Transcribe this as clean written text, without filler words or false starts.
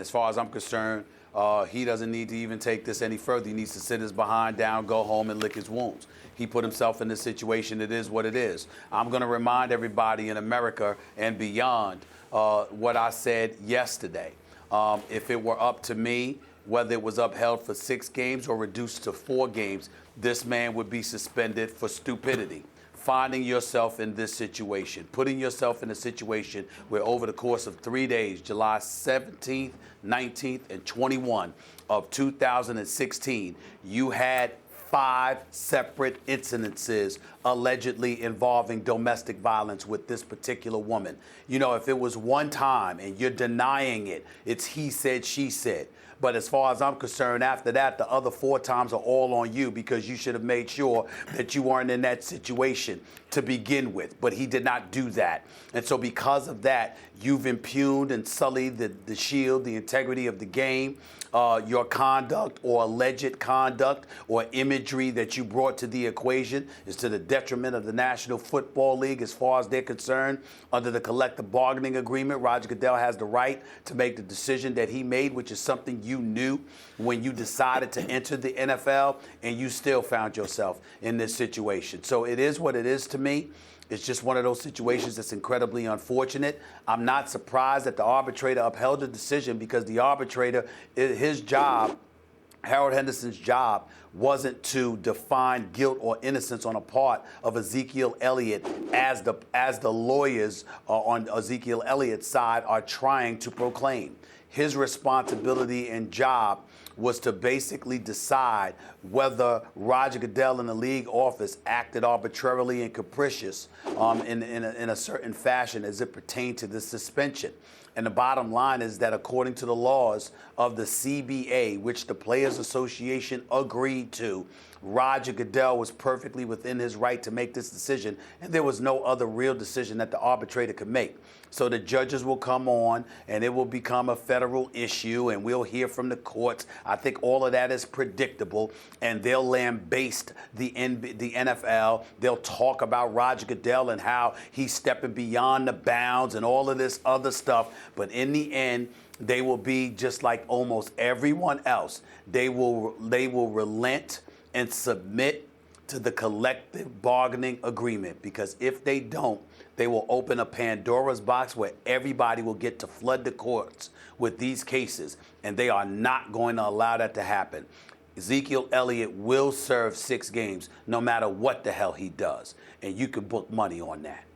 As far as I'm concerned, he doesn't need to even take this any further. He needs to sit his behind down, go home, and lick his wounds. He put himself in this situation. It is what it is. I'm going to remind everybody in America and beyond what I said yesterday. If it were up to me, whether it was upheld for 6 games or reduced to 4 games, this man would be suspended for stupidity. Finding yourself in this situation, putting yourself in a situation where over the course of 3 days, July 17th, 19th, and 21 of 2016, you had 5 separate incidences allegedly involving domestic violence with this particular woman. You know, if it was one time and you're denying it, it's he said, she said. But as far as I'm concerned, after that, the other 4 times are all on you because you should have made sure that you weren't in that situation to begin with. But he did not do that. And so because of that, you've impugned and sullied the shield, the integrity of the game. Your conduct or alleged conduct or imagery that you brought to the equation is to the detriment of the National Football League as far as they're concerned. Under the collective bargaining agreement, Roger Goodell has the right to make the decision that he made, which is something you knew when you decided to enter the NFL, and you still found yourself in this situation. So it is what it is to me. It's just one of those situations that's incredibly unfortunate. I'm not surprised that the arbitrator upheld the decision because the arbitrator, his job, Harold Henderson's job, wasn't to define guilt or innocence on a part of Ezekiel Elliott as the lawyers on Ezekiel Elliott's side are trying to proclaim. His responsibility and job was to basically decide whether Roger Goodell in the league office acted arbitrarily and capricious in a certain fashion as it pertained to the suspension. And the bottom line is that according to the laws of the CBA, which the Players Association agreed to, Roger Goodell was perfectly within his right to make this decision, and there was no other real decision that the arbitrator could make. So the judges will come on, and it will become a federal issue, and we'll hear from the courts. I think all of that is predictable, and they'll lambaste the NFL. They'll talk about Roger Goodell and how he's stepping beyond the bounds and all of this other stuff. But in the end, they will be just like almost everyone else. They will relent and submit to the collective bargaining agreement, because if they don't, they will open a Pandora's box where everybody will get to flood the courts with these cases, and they are not going to allow that to happen. Ezekiel Elliott will serve 6 games no matter what the hell he does, and you can book money on that.